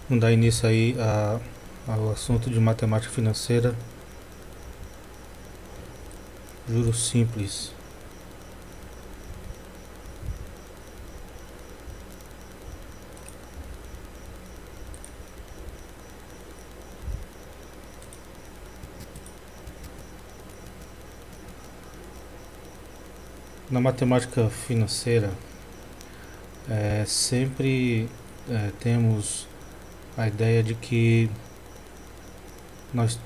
Vamos dar início aí ao assunto de matemática financeira, juros simples. Na matemática financeira, sempre temos a ideia de que nós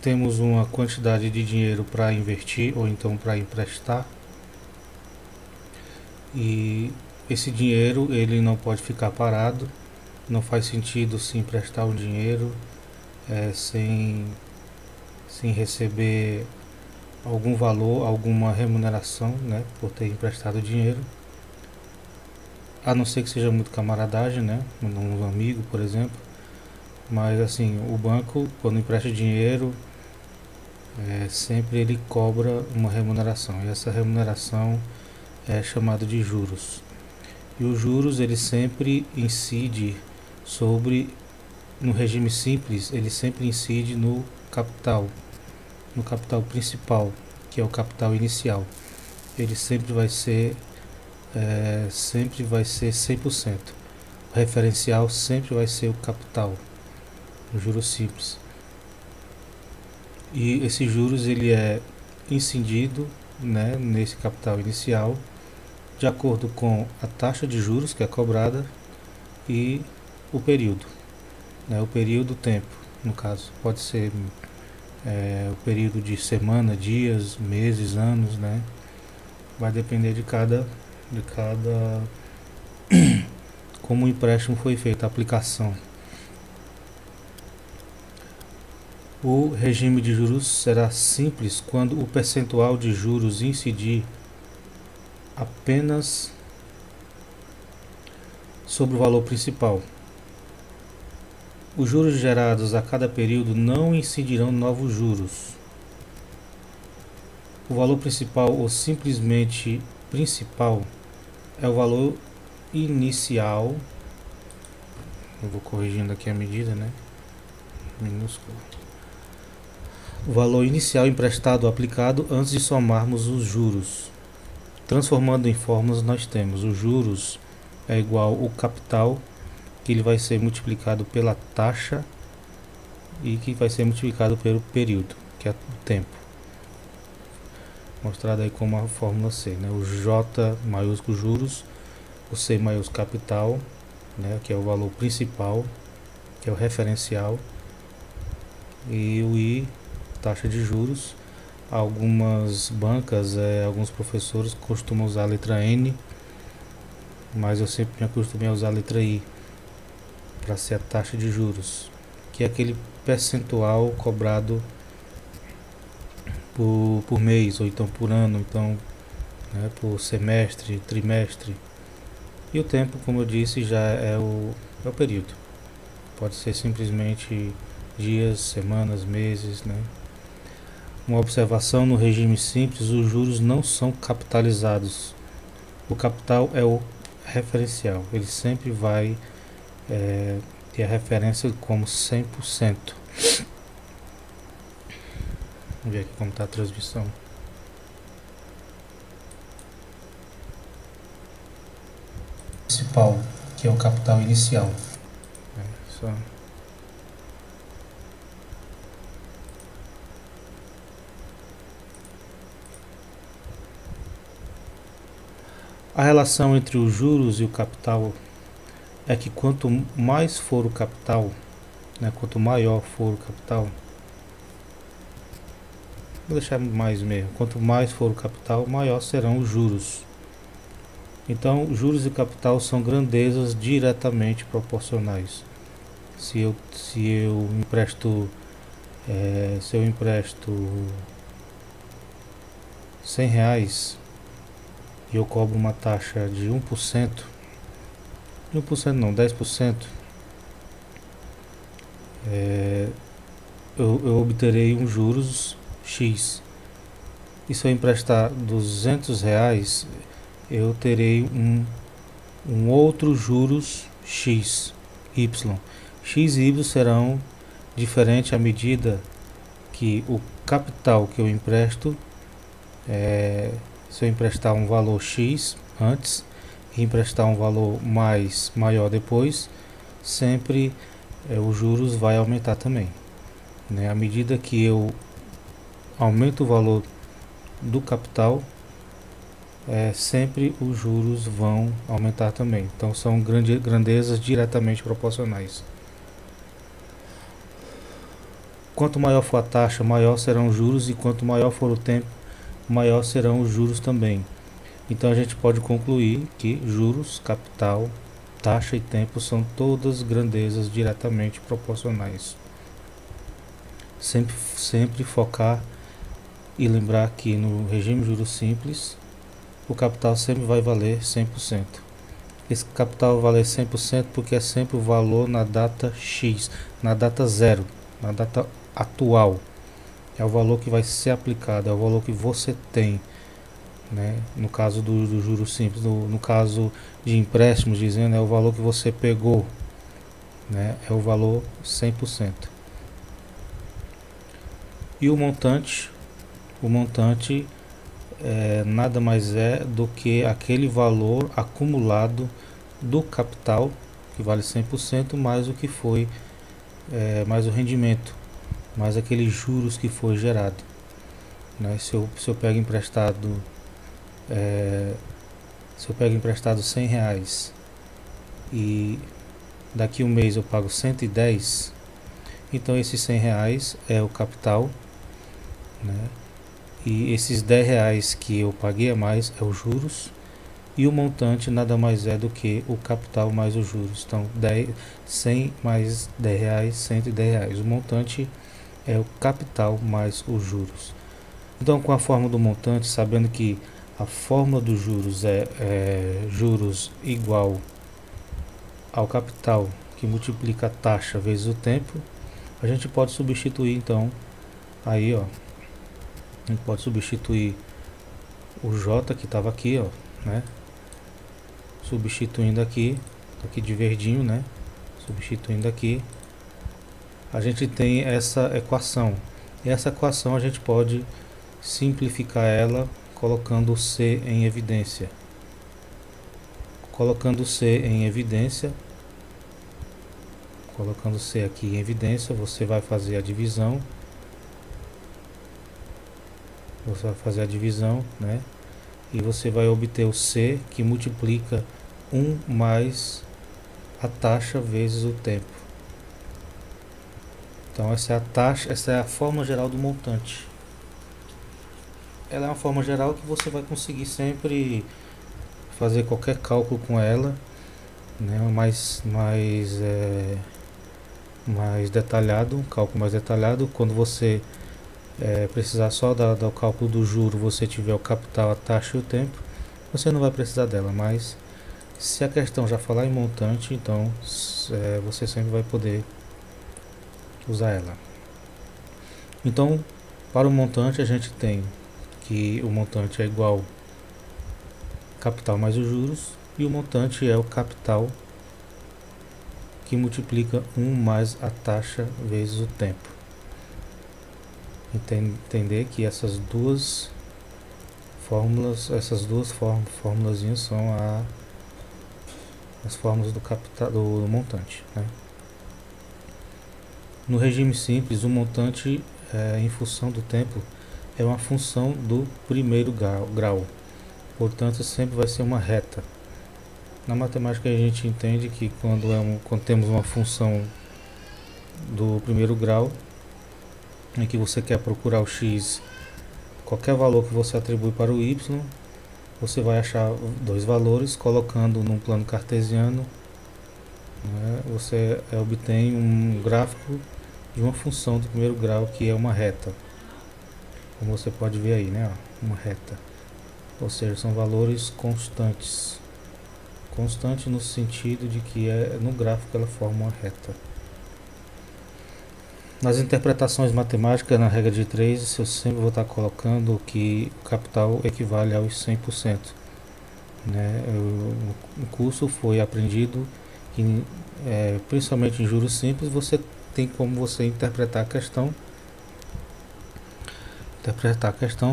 temos uma quantidade de dinheiro para investir ou então para emprestar, e esse dinheiro ele não pode ficar parado. Não faz sentido se emprestar um dinheiro sem receber algum valor, alguma remuneração, né, por ter emprestado dinheiro, a não ser que seja muito camaradagem, né, um amigo, por exemplo. Mas assim, o banco, quando empresta dinheiro, sempre ele cobra uma remuneração, e essa remuneração é chamada de juros. E os juros ele sempre incide no regime simples, ele sempre incide no capital principal, que é o capital inicial. Ele sempre vai ser 100%. O referencial sempre vai ser o capital, o juros simples. E esses juros ele é incidido, né, nesse capital inicial de acordo com a taxa de juros que é cobrada e o período, né, o período, tempo, no caso, pode ser o período de semana, dias, meses, anos, né? Vai depender de cada como o empréstimo foi feito, a aplicação. O regime de juros será simples quando o percentual de juros incidir apenas sobre o valor principal. Os juros gerados a cada período não incidirão novos juros. O valor principal ou simplesmente principal é o valor inicial. Eu vou corrigindo aqui a medida, né? Minúsculo. O valor inicial emprestado ou aplicado antes de somarmos os juros. Transformando em fórmulas, nós temos os juros é igual ao capital, que ele vai ser multiplicado pela taxa e que vai ser multiplicado pelo período, que é o tempo. Mostrado aí como a fórmula C, né? O J maiúsculo juros, o C maiúsculo capital, né, que é o valor principal, que é o referencial, e o I, taxa de juros. Algumas bancas, alguns professores costumam usar a letra N, mas eu sempre me acostumei a usar a letra I para ser a taxa de juros, que é aquele percentual cobrado por mês, ou então por ano, então, né, por semestre, trimestre. E o tempo, como eu disse, já é o período. Pode ser simplesmente dias, semanas, meses, né? Uma observação: no regime simples, os juros não são capitalizados. O capital é o referencial. Ele sempre vai ter a referência como 100%. Vamos ver aqui como está a transmissão. Principal, que é o capital inicial. Só. A relação entre os juros e o capital é que quanto mais for o capital, né, quanto maior for o capital, vou deixar mais mesmo, quanto mais for o capital, maior serão os juros. Então, juros e capital são grandezas diretamente proporcionais. Se eu empresto 100 reais e eu cobro uma taxa de 1%, de 1% não, 10%, eu obterei um juros X. E se eu emprestar 200 reais, eu terei um outro juros X, Y. X e Y serão diferentes à medida que o capital que eu empresto, se eu emprestar um valor X antes e emprestar um valor maior depois, sempre os juros vai aumentar também, né? À medida que eu aumento o valor do capital, sempre os juros vão aumentar também. Então são grandezas diretamente proporcionais. Quanto maior for a taxa, maior serão os juros, e quanto maior for o tempo, maior serão os juros também. Então a gente pode concluir que juros, capital, taxa e tempo são todas grandezas diretamente proporcionais. Sempre focar e lembrar que no regime de juros simples, o capital sempre vai valer 100%. Esse capital vai valer 100% porque é sempre o valor na data X, na data zero, na data atual. É o valor que vai ser aplicado, é o valor que você tem, né? No caso do juros simples, no caso de empréstimos, dizendo, é o valor que você pegou, né? É o valor 100%. E o montante nada mais é do que aquele valor acumulado do capital, que vale 100%, mais o que foi, mais o rendimento, mais aqueles juros que foi gerado, né? Se eu pego emprestado R$100 e daqui um mês eu pago 110, então esses R$100 é o capital, né? E esses R$10 que eu paguei a mais é os juros, e o montante nada mais é do que o capital mais os juros. Então 100 mais R$10, R$110. O montante é o capital mais os juros. Então, com a fórmula do montante, sabendo que a fórmula dos juros é juros igual ao capital que multiplica a taxa vezes o tempo, a gente pode substituir então aí, ó. A gente pode substituir o J que estava aqui, ó, né? Substituindo aqui de verdinho, né? Substituindo aqui, a gente tem essa equação. E essa equação a gente pode simplificar ela colocando C em evidência. Colocando C aqui em evidência, você vai fazer a divisão. Né? E você vai obter o C, que multiplica 1 mais a taxa vezes o tempo. Então essa é a taxa, essa é a forma geral do montante. Ela é uma forma geral que você vai conseguir sempre fazer qualquer cálculo com ela, né? mais detalhado, um cálculo mais detalhado. Quando você precisar só do cálculo do juro, você tiver o capital, a taxa e o tempo, você não vai precisar dela. Mas se a questão já falar em montante, então você sempre vai poder usar ela. Então, para o montante, a gente tem que o montante é igual capital mais os juros, e o montante é o capital que multiplica 1 mais a taxa vezes o tempo. Entender que essas duas fórmulas, formulazinhas são as fórmulas do capital, do montante, né? No regime simples, o montante em função do tempo é uma função do primeiro grau, portanto sempre vai ser uma reta. Na matemática a gente entende que quando temos uma função do primeiro grau, em que você quer procurar o x, qualquer valor que você atribui para o y, você vai achar dois valores, colocando num plano cartesiano, né, você obtém um gráfico de uma função do primeiro grau que é uma reta, como você pode ver aí, né, uma reta, ou seja, são valores constantes, constante no sentido de que no gráfico ela forma uma reta. Nas interpretações matemáticas, na regra de 3, eu sempre vou estar colocando que o capital equivale aos 100%. Né? No curso foi aprendido que principalmente em juros simples, você tem como você interpretar a questão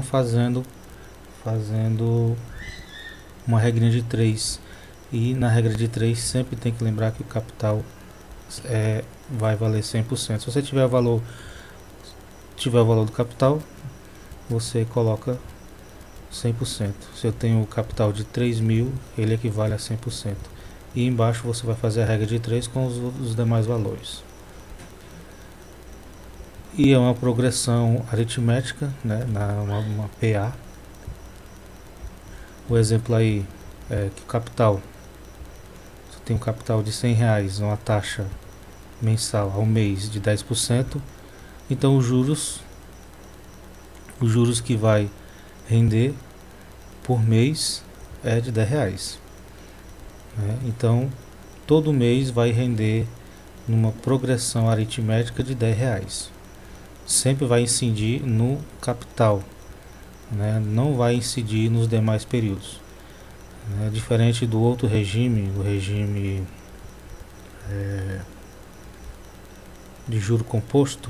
fazendo uma regrinha de 3. E na regra de 3 sempre tem que lembrar que o capital vai valer 100%. Se você tiver o valor do capital, você coloca 100%. Se eu tenho o capital de 3.000, ele equivale a 100%. E embaixo você vai fazer a regra de 3 com os demais valores. E é uma progressão aritmética, né, uma PA. O exemplo aí é que o capital, você tem um capital de R$100, uma taxa mensal ao mês de 10%, então os juros que vai render por mês é de R$10. Né? Então todo mês vai render numa progressão aritmética de R$10. Sempre vai incidir no capital, né? Não vai incidir nos demais períodos. Diferente do outro regime, o regime de juro composto,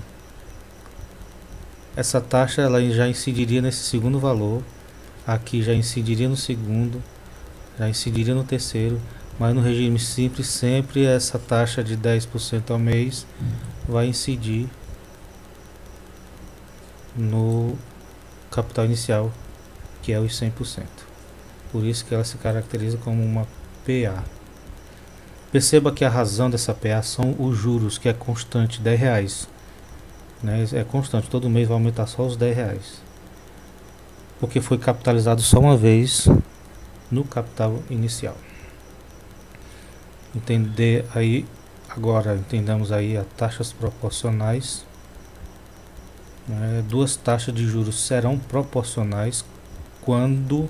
essa taxa ela já incidiria nesse segundo valor, aqui já incidiria no segundo, já incidiria no terceiro, mas no regime simples sempre essa taxa de 10% ao mês vai incidir no capital inicial, que é os 100%. Por isso que ela se caracteriza como uma PA. Perceba que a razão dessa PA são os juros, que é constante, R$10. Né? É constante, todo mês vai aumentar só os R$10. Porque foi capitalizado só uma vez no capital inicial. Entendamos aí as taxas proporcionais. Duas taxas de juros serão proporcionais quando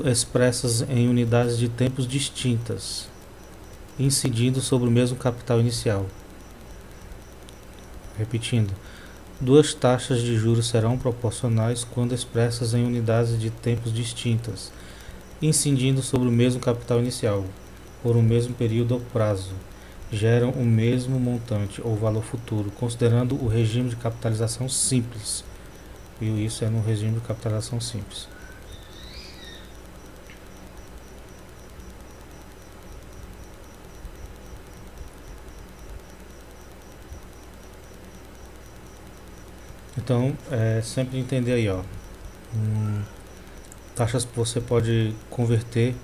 expressas em unidades de tempos distintas, incidindo sobre o mesmo capital inicial. Repetindo, duas taxas de juros serão proporcionais quando expressas em unidades de tempos distintas, incidindo sobre o mesmo capital inicial, por um mesmo período ou prazo, geram o mesmo montante ou valor futuro, considerando o regime de capitalização simples. E isso é no regime de capitalização simples. Então, sempre entender aí, ó. Taxas que você pode converter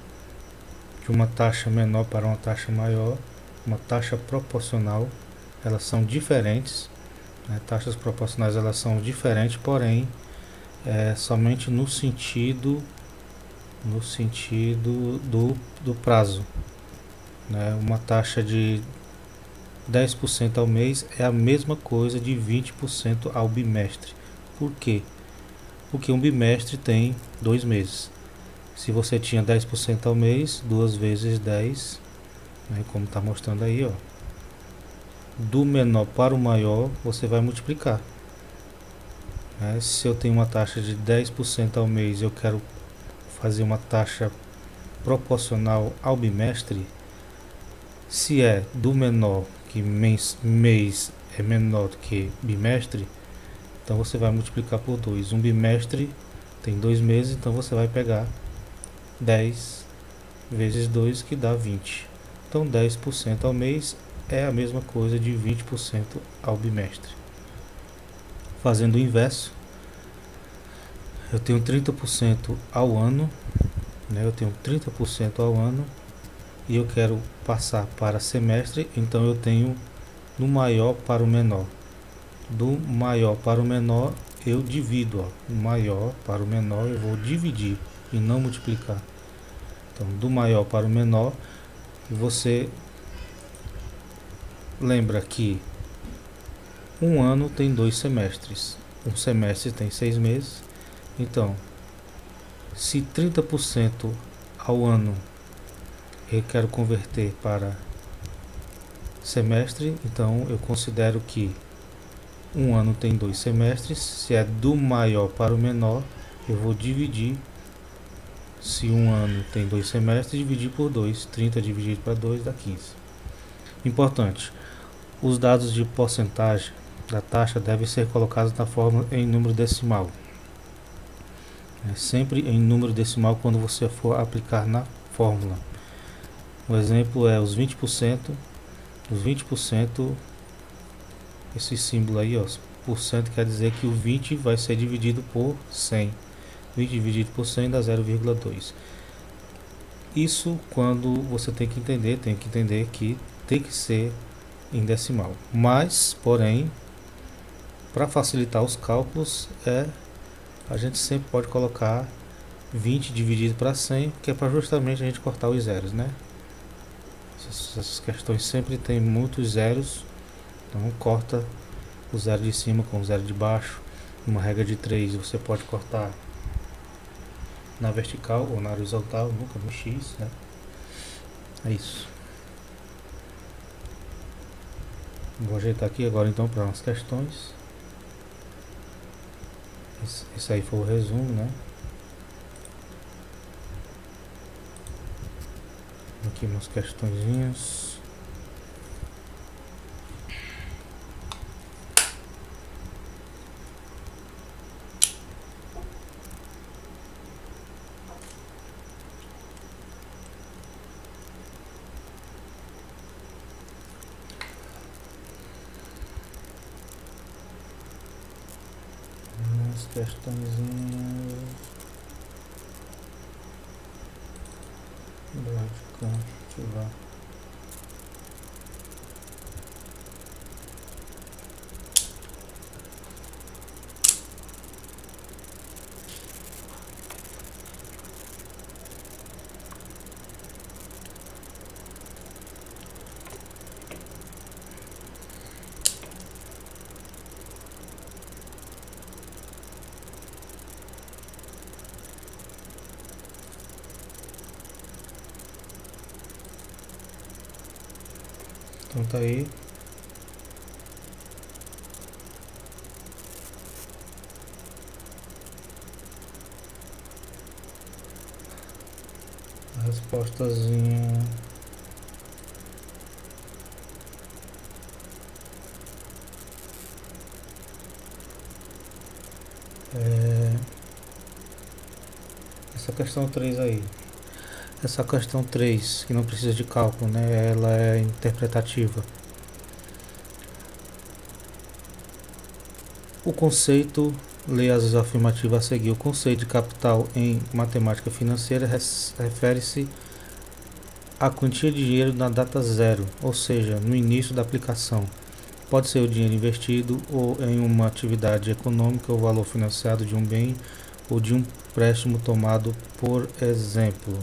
de uma taxa menor para uma taxa maior, uma taxa proporcional, elas são diferentes, né? Taxas proporcionais elas são diferentes, porém somente no sentido do prazo, né? Uma taxa de 10% ao mês é a mesma coisa de 20% ao bimestre. Por quê? Porque um bimestre tem 2 meses. Se você tinha 10% ao mês, 2 vezes 10, né, como está mostrando aí, ó, do menor para o maior, você vai multiplicar. Se eu tenho uma taxa de 10% ao mês, eu quero fazer uma taxa proporcional ao bimestre. Se é do menor, que mês é menor do que bimestre, então você vai multiplicar por 2. Um bimestre tem 2 meses, então você vai pegar 10 vezes 2, que dá 20. Então 10% ao mês é a mesma coisa de 20% ao bimestre. Fazendo o inverso, eu tenho 30% ao ano, né? Eu tenho 30% ao ano e eu quero passar para semestre, então eu tenho do maior para o menor. Do maior para o menor eu divido, ó. Do maior para o menor eu vou dividir e não multiplicar. Então do maior para o menor, você lembra que um ano tem 2 semestres, um semestre tem 6 meses. Então se 30% ao ano eu quero converter para semestre, então eu considero que um ano tem 2 semestres, se é do maior para o menor, eu vou dividir. Se um ano tem 2 semestres, dividir por 2, 30 dividido para 2 dá 15. Importante, os dados de porcentagem da taxa devem ser colocados na fórmula em número decimal. Sempre em número decimal quando você for aplicar na fórmula. O exemplo é os 20%. Os 20%, esse símbolo aí, ó, por cento quer dizer que o 20 vai ser dividido por 100. 20 dividido por 100 dá 0,2. Isso quando você tem que entender que tem que ser em decimal. Mas, porém, para facilitar os cálculos, a gente sempre pode colocar 20 dividido para 100, que é para justamente a gente cortar os zeros, né? Essas questões sempre tem muitos zeros, então corta o zero de cima com o zero de baixo. Uma regra de 3 você pode cortar na vertical ou na horizontal, nunca no X, né? É isso. Vou ajeitar aqui agora então para umas questões. Esse aí foi o resumo, né? Aqui umas questõezinhas. Umas questõezinhas. Gráfica, ativar. Então tá aí. A respostazinha. Essa questão 3 aí. Essa questão 3 que não precisa de cálculo, né? Ela é interpretativa. O conceito, leia as afirmativas a seguir. O conceito de capital em matemática financeira refere-se à quantia de dinheiro na data zero, ou seja, no início da aplicação. Pode ser o dinheiro investido ou em uma atividade econômica, o valor financiado de um bem ou de um empréstimo tomado, por exemplo.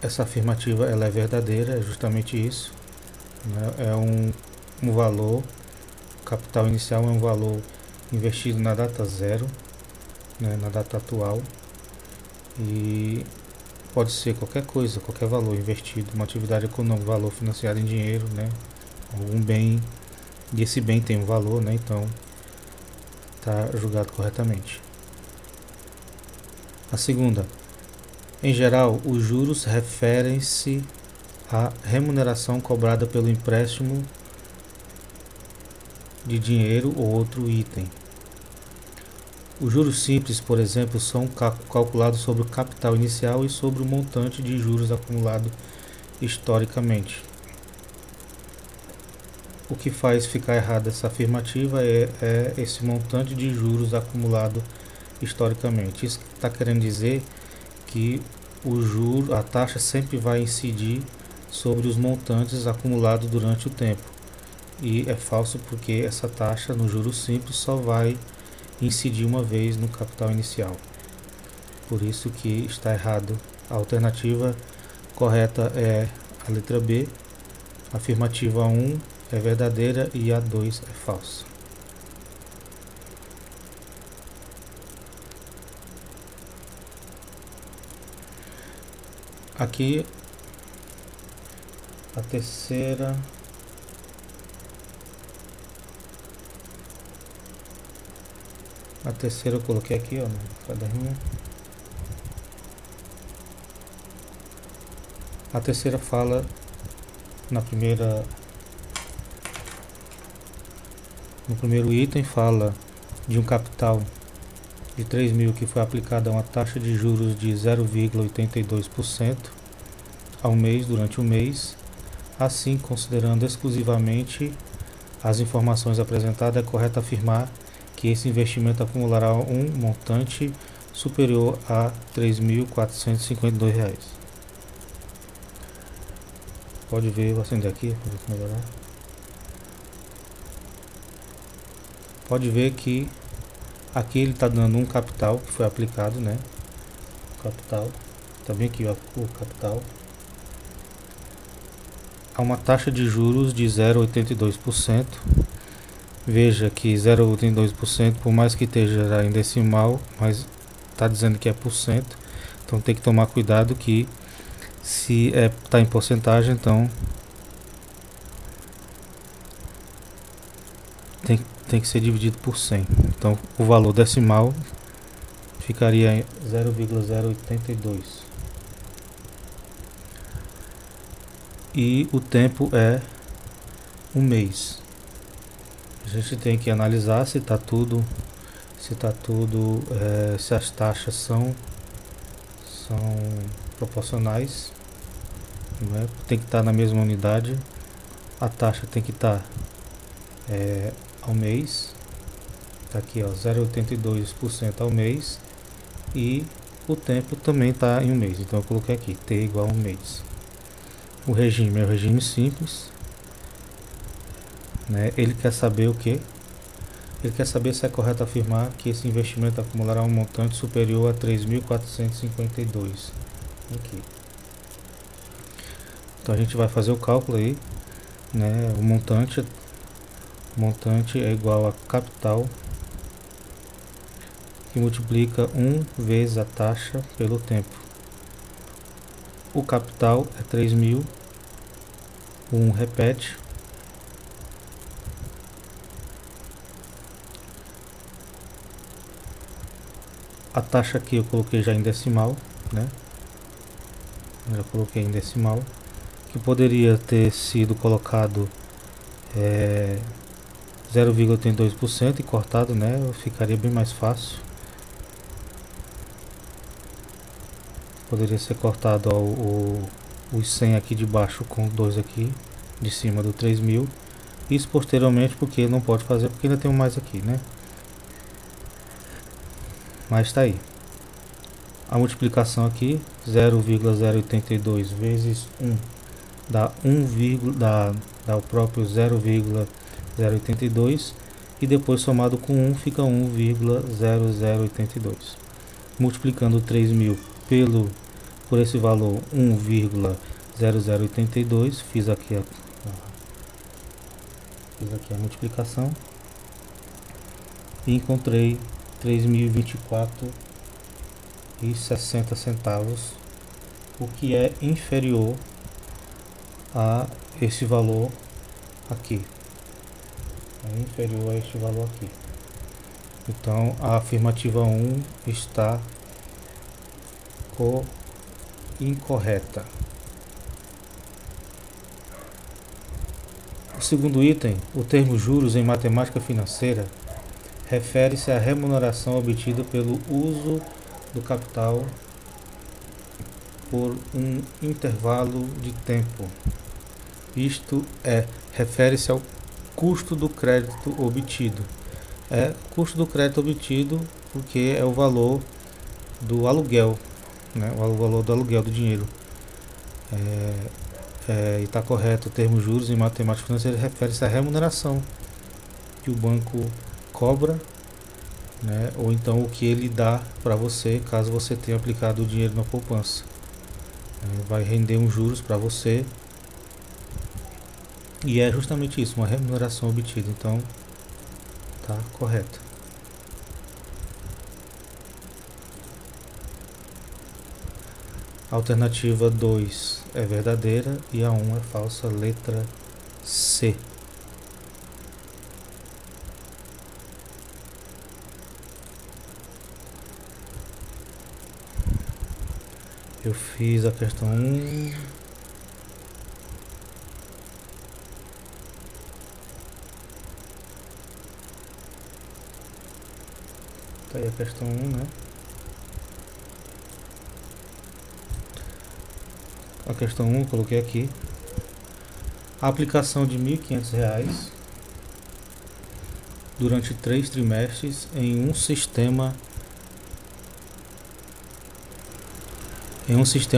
Essa afirmativa ela é verdadeira, é justamente isso, né? É um valor, capital inicial é um valor investido na data zero, né, na data atual, e pode ser qualquer coisa, qualquer valor investido, uma atividade econômica, valor financiado em dinheiro, né, algum bem, e esse bem tem um valor, né, então está julgado corretamente. A segunda, em geral, os juros referem-se à remuneração cobrada pelo empréstimo de dinheiro ou outro item. Os juros simples, por exemplo, são calculados sobre o capital inicial e sobre o montante de juros acumulado historicamente. O que faz ficar errada essa afirmativa é esse montante de juros acumulado historicamente. Isso está querendo dizer que o juro, a taxa sempre vai incidir sobre os montantes acumulados durante o tempo. E é falso porque essa taxa no juro simples só vai incidir uma vez no capital inicial. Por isso que está errado. A alternativa correta é a letra B. A afirmativa 1 é verdadeira e a 2 é falsa. Aqui a terceira A terceira eu coloquei aqui, ó, no caderninho. A terceira fala no primeiro item, fala de um capital de 3.000 que foi aplicada uma taxa de juros de 0,82% ao mês durante o mês. Assim, considerando exclusivamente as informações apresentadas, é correto afirmar que esse investimento acumulará um montante superior a R$ 3.452. Pode ver, vou acender aqui para melhorar. Pode ver que aqui ele está dando um capital que foi aplicado, né? Capital, tá bem aqui, ó, o capital. Há uma taxa de juros de 0,82%. Veja que 0,82%, por mais que esteja em decimal, mas está dizendo que é por cento. Então tem que tomar cuidado que se está em porcentagem, então tem que ser dividido por 100. Então o valor decimal ficaria em 0,082. E o tempo é um mês. A gente tem que analisar se está tudo, se as taxas são proporcionais, né? Tem que estar na mesma unidade. A taxa tem que estar ao mês. Tá aqui, ó, 0,82% ao mês. E o tempo também está em um mês. Então eu coloquei aqui, T igual a um mês. O regime é o regime simples, né? Ele quer saber o que? Ele quer saber se é correto afirmar que esse investimento acumulará um montante superior a 3.452. Aqui. Então a gente vai fazer o cálculo aí, né? O montante é igual a capital, que multiplica 1 vezes a taxa pelo tempo. O capital é 3.000. 1 repete. A taxa aqui eu coloquei já em decimal, né? Já coloquei em decimal, que poderia ter sido colocado 0,82% e cortado, né? Ficaria bem mais fácil. Poderia ser cortado os 100 aqui de baixo com 2 aqui de cima do 3.000. Isso posteriormente, porque não pode fazer, porque ainda tem mais aqui, né? Mas tá aí. A multiplicação aqui, 0,082 vezes 1 dá 1, dá o próprio 0,082 e depois somado com 1 fica 1,0082. Multiplicando 3.000 por esse valor 1,0082, fiz aqui a multiplicação e encontrei 3.024,60 o que é inferior a esse valor aqui. É inferior a este valor aqui. Então a afirmativa 1 está incorreta. O segundo item, o termo juros em matemática financeira, refere-se à remuneração obtida pelo uso do capital por um intervalo de tempo. Isto refere-se ao custo do crédito obtido. Custo do crédito obtido porque é o valor do aluguel, né? O valor do aluguel do dinheiro. E está correto, o termo juros em matemática financeira refere-se à remuneração que o banco cobra, né? Ou então o que ele dá para você caso você tenha aplicado o dinheiro na poupança. Vai render uns juros para você e é justamente isso, uma remuneração obtida. Então tá correto. A alternativa 2 é verdadeira e a 1 é falsa, letra C. Eu fiz a questão 1. Tá aí a questão 1, né? A questão 1 eu coloquei aqui. A aplicação de R$ 1.500 durante 3 trimestres em um sistema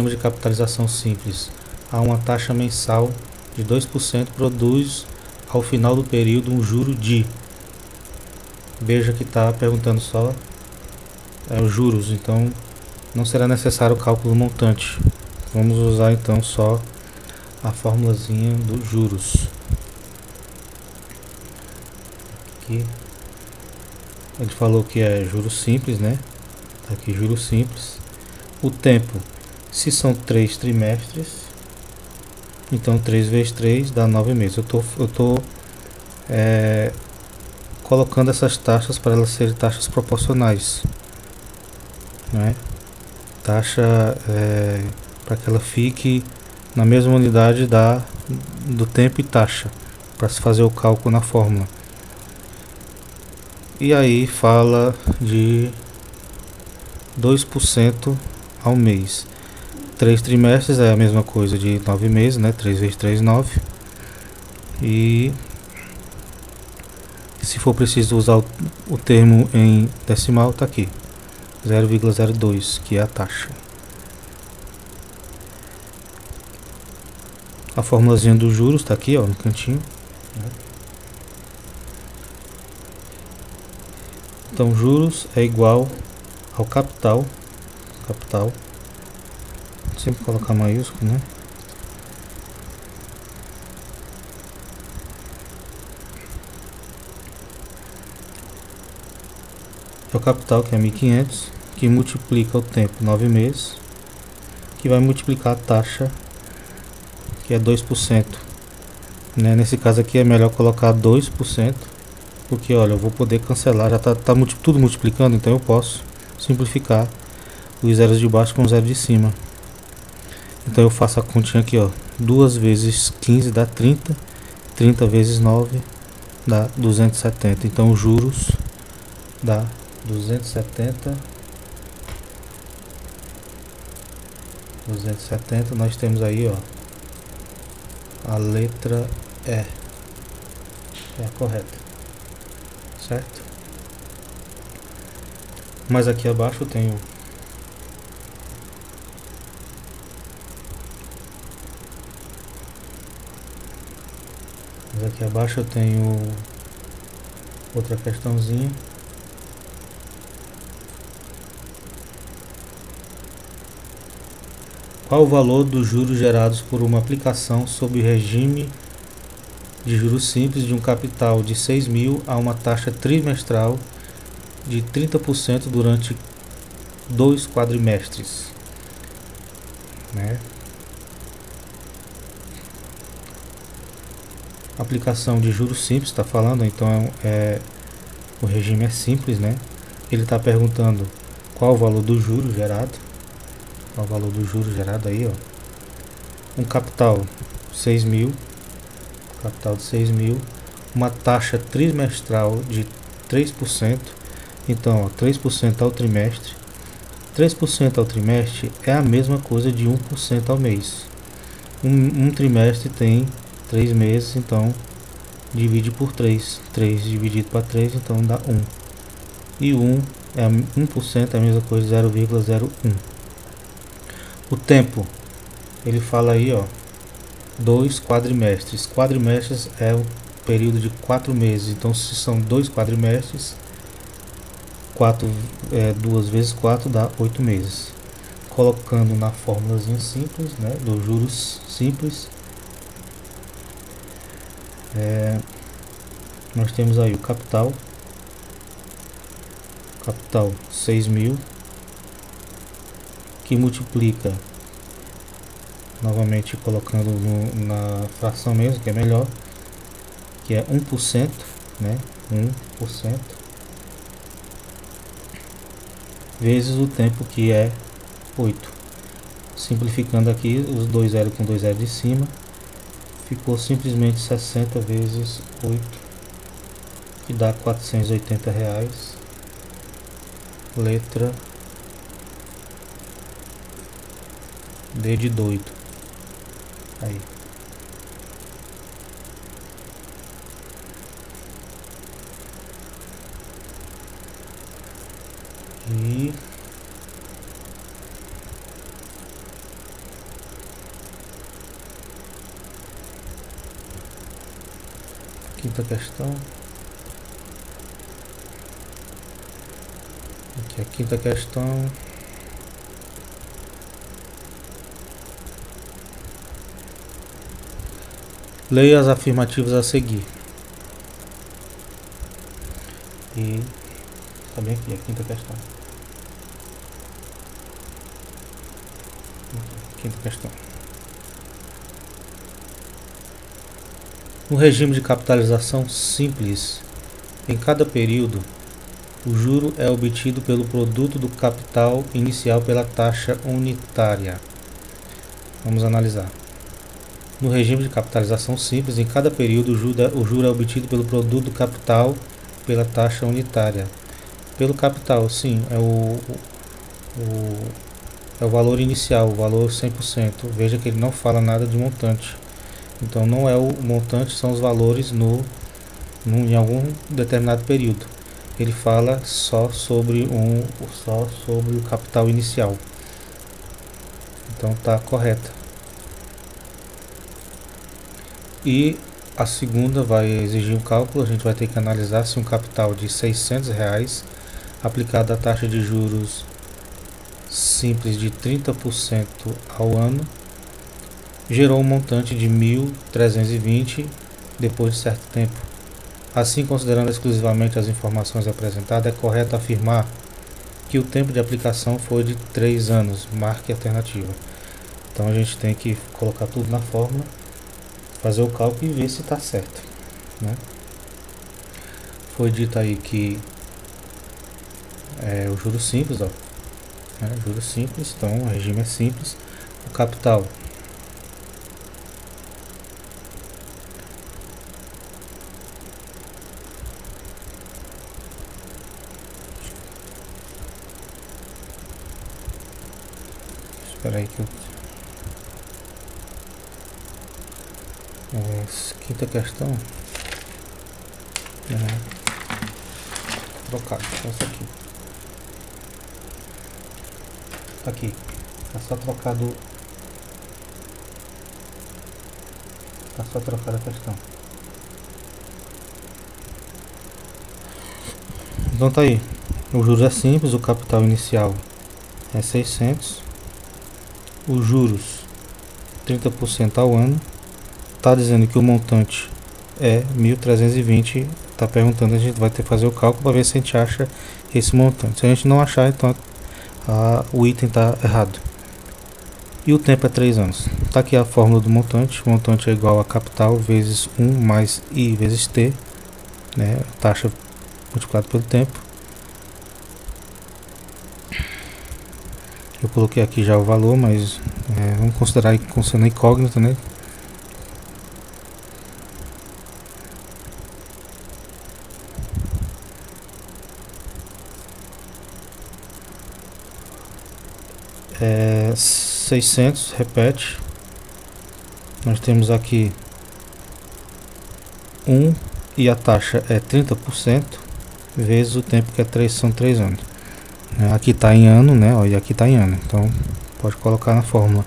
de capitalização simples a uma taxa mensal de 2% produz ao final do período um juro de... Veja que está perguntando só os juros, então não será necessário o cálculo montante. Vamos usar então só a formulazinha dos juros. Aqui ele falou que é juros simples, né? Tá aqui juros simples. O tempo, se são 3 trimestres, então 3 vezes 3 dá 9 meses. Eu tô colocando essas taxas para elas serem taxas proporcionais, né? Taxa para que ela fique na mesma unidade do tempo e taxa, para se fazer o cálculo na fórmula. E aí fala de 2% ao mês. 3 trimestres é a mesma coisa de 9 meses, né? 3 vezes 3, 9. E se for preciso usar o termo em decimal, tá aqui. 0,02, que é a taxa. A formulazinha dos juros tá aqui, ó, no cantinho. Então, juros é igual ao capital. Sempre colocar maiúsculo, né? É o capital, que é 1.500, que multiplica o tempo, 9 meses, que vai multiplicar a taxa, que é 2%. Né? Nesse caso aqui é melhor colocar 2%, porque olha, eu vou poder cancelar, já tá tudo multiplicando, então eu posso simplificar os zeros de baixo com os zeros de cima. Então eu faço a continha aqui, ó, 2 vezes 15 dá 30, 30 vezes 9 dá 270, então os juros dá 270, nós temos aí, ó, a letra E, é a correta, certo? Mas aqui abaixo eu tenho outra questãozinha. Qual o valor dos juros gerados por uma aplicação sob regime de juros simples de um capital de 6.000 a uma taxa trimestral de 30% durante 2 quadrimestres, né? Aplicação de juros simples, está falando, então o regime é simples, né? Ele está perguntando qual o valor do juro gerado. Qual o valor do juro gerado aí, ó? Um capital 6.000, capital de 6.000, uma taxa trimestral de 3%. Então, ó, 3% ao trimestre. 3% ao trimestre é a mesma coisa de 1% ao mês. Um trimestre tem 3 meses, então divide por 3. 3 dividido para 3, então dá 1. E 1% é a mesma coisa de 0,01. O tempo, ele fala aí, ó, 2 quadrimestres. Quadrimestres é o período de 4 meses. Então, se são 2 quadrimestres, 2 vezes 4 dá 8 meses. Colocando na fórmulazinha simples, né, dos juros simples, nós temos aí o capital 6.000, que multiplica, novamente colocando na fração mesmo, que é melhor, que é 1%, né? 1% vezes o tempo, que é 8. Simplificando aqui, os 2 zero com 2 zero de cima, ficou simplesmente 60 vezes 8, que dá R$ 480. Letra D de doido. Aí. E quinta questão. Aqui a quinta questão. Leia as afirmativas a seguir. E tá bem aqui a quinta questão. Quinta questão. No regime de capitalização simples, em cada período, o juro é obtido pelo produto do capital inicial pela taxa unitária. Vamos analisar. No regime de capitalização simples, em cada período, o juro é obtido pelo produto do capital pela taxa unitária. Pelo capital, sim, é o valor inicial, o valor 100%. Veja que ele não fala nada de montante. Então não é o montante, são os valores em algum determinado período. Ele fala só sobre o capital inicial. Então está correta. E a segunda vai exigir um cálculo. A gente vai ter que analisar se um capital de R$600 aplicado à taxa de juros simples de 30% ao ano gerou um montante de 1.320 depois de certo tempo. Assim, considerando exclusivamente as informações apresentadas, é correto afirmar que o tempo de aplicação foi de 3 anos. Marque a alternativa. Então a gente tem que colocar tudo na fórmula, fazer o cálculo e ver se está certo, né? Foi dito aí que o juros simples, juros simples, então o regime é simples. O capital espera aí que eu quinta questão trocado, essa aqui tá aqui, tá só trocado a questão. Então tá aí, o juros é simples, o capital inicial é 600, os juros 30% ao ano. Tá dizendo que o montante é 1.320. Tá perguntando, a gente vai ter que fazer o cálculo para ver se a gente acha esse montante. Se a gente não achar, então o item tá errado. E o tempo é 3 anos. Tá aqui a fórmula do montante. O montante é igual a capital vezes 1 mais I vezes T, né? Taxa multiplicada pelo tempo. Eu coloquei aqui já o valor, mas vamos considerar como sendo incógnito, né? É 600, repete. Nós temos aqui 1 e a taxa é 30% vezes o tempo que são 3 anos. Aqui está em ano, né? E aqui está em ano. Então pode colocar na fórmula.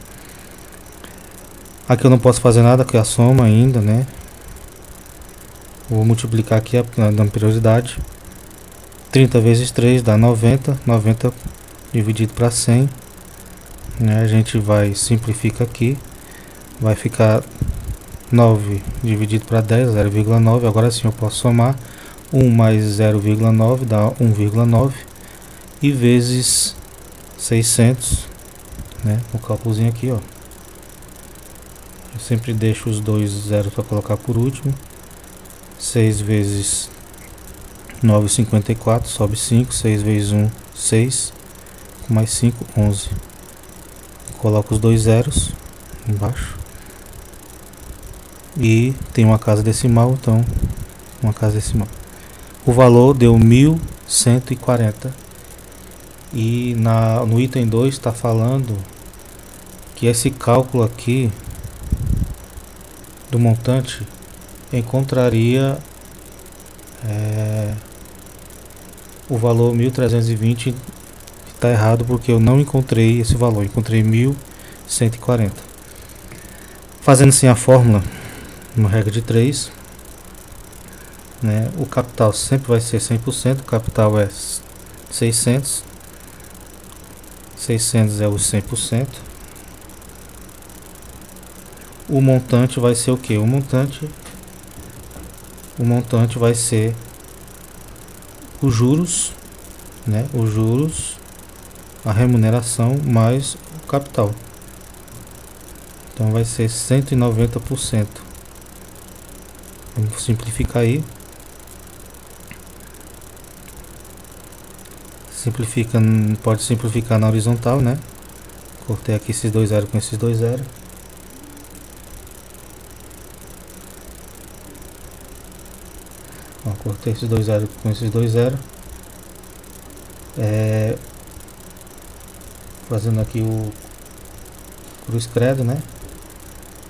Aqui eu não posso fazer nada com a soma ainda, né? Vou multiplicar aqui dando prioridade. 30 vezes 3 dá 90. 90 dividido para 100. A gente vai simplificar aqui, vai ficar 9 dividido para 10, 0,9. Agora sim eu posso somar 1 mais 0,9 dá 1,9 e vezes 600, né? O cálculozinho aqui, ó. Eu sempre deixo os dois zeros para colocar por último. 6 vezes 9, 54, sobe 5, 6 vezes 1, 6, mais 5, 11. coloco os dois zeros embaixo e tem uma casa decimal, então uma casa decimal. O valor deu 1140 e no item 2 está falando que esse cálculo aqui do montante encontraria o valor 1320. Está errado porque eu não encontrei esse valor, encontrei 1140. Fazendo assim a fórmula, uma regra de 3, né? O capital sempre vai ser 100%, o capital é 600, 600 é os 100%. O montante vai ser o que? O montante vai ser os juros, né? Os juros, a remuneração mais o capital. Então vai ser 190%. Vamos simplificar aí. Simplifica, pode simplificar na horizontal, né? Cortei aqui esses dois zeros com esses dois zeros. Ó, cortei esses dois zeros com esses dois zeros. Fazendo aqui o cruz credo, né?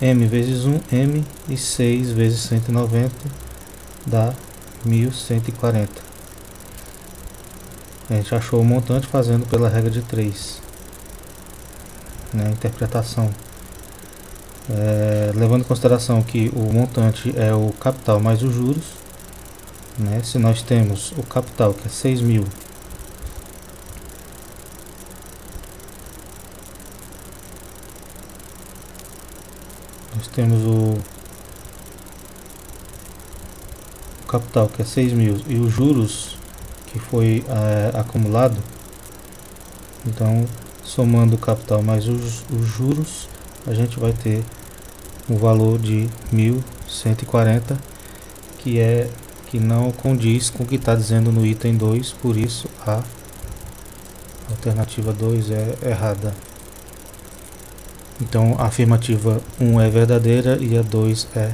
M vezes 1, M, e 6 vezes 190 dá 1140. A gente achou o montante fazendo pela regra de 3, né? Interpretação. Levando em consideração que o montante é o capital mais os juros, né? Se nós temos o capital, que é 6.000, nós temos o capital, que é 6.000, e os juros que foi acumulado. Então, somando o capital mais os juros, a gente vai ter um valor de 1140, que não condiz com o que está dizendo no item 2, por isso a alternativa 2 é errada. Então a afirmativa 1 é verdadeira e a 2 é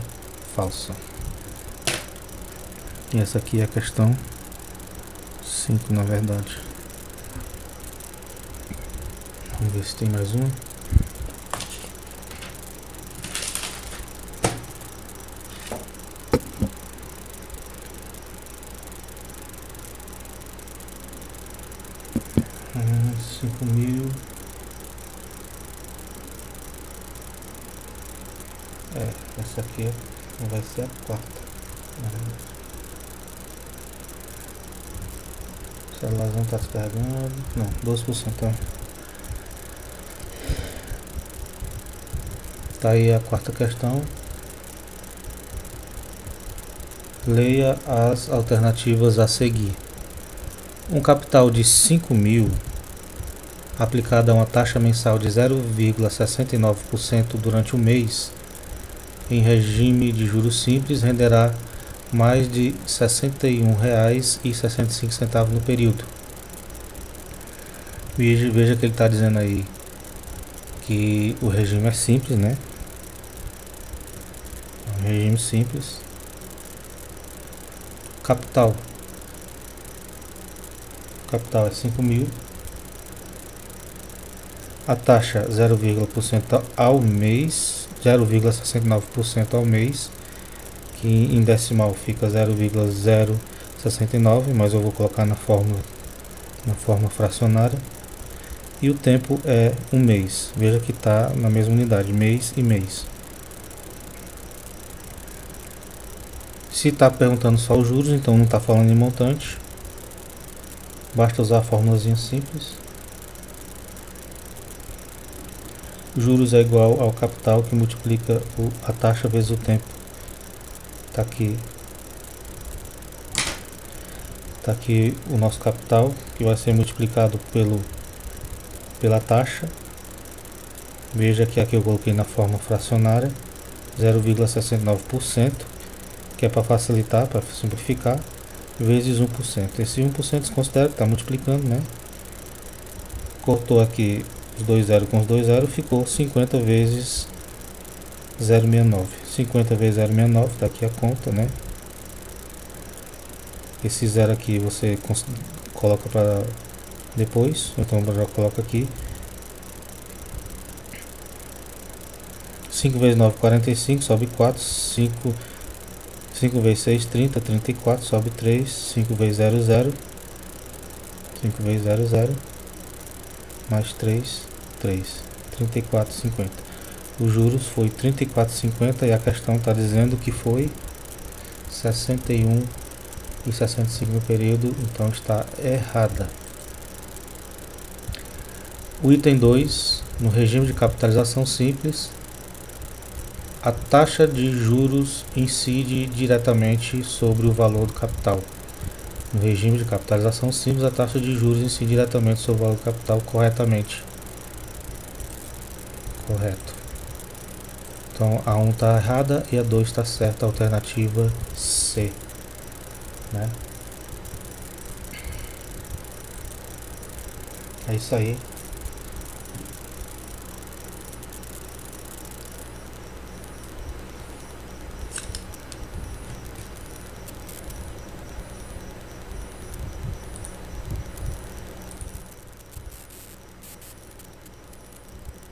falsa. E essa aqui é a questão 5, na verdade. Vamos ver se tem mais uma. Cinco mil. Essa aqui vai ser a quarta. O celular não está descarregando. Não, 12%. Tá aí a quarta questão. Leia as alternativas a seguir. Um capital de 5.000 aplicado a uma taxa mensal de 0,69% durante um mês em regime de juros simples renderá mais de R$ 61,65 no período. Veja que ele está dizendo aí que o regime é simples, né? Um regime simples. Capital é 5.000. A taxa 0,69% ao mês, 0,69% ao mês, que em decimal fica 0,069, mas eu vou colocar na forma fracionária. E o tempo é um mês. Veja que está na mesma unidade, mês e mês. Se está perguntando só os juros, então não está falando em montante. Basta usar a formulazinha simples. Juros é igual ao capital que multiplica a taxa vezes o tempo. Está aqui o nosso capital, que vai ser multiplicado pela taxa. Veja que aqui eu coloquei na forma fracionária 0,69%, que é para facilitar, para simplificar, vezes 1%. Esse 1% se considera que está multiplicando, né? Cortou aqui os dois zeros com os dois zeros, ficou 50 vezes 0,69. 50 vezes 0,69, tá aqui a conta, né? Esse zero aqui você coloca para depois, então já coloca aqui. 5 vezes 9, 45, sobe 4. 5 vezes 6, 30, 34, sobe 3. 5 vezes 0, 0. 5 vezes 0, 0. Mais 3, 3. 34,50. Os juros foi 34,50 e a questão está dizendo que foi 61,65 no período, então está errada. O item 2, no regime de capitalização simples, a taxa de juros incide diretamente sobre o valor do capital. No regime de capitalização simples, a taxa de juros incide diretamente sobre o valor do capital corretamente. Correto. Então a 1 está errada e a 2 está certa, a alternativa C. Né? É isso aí.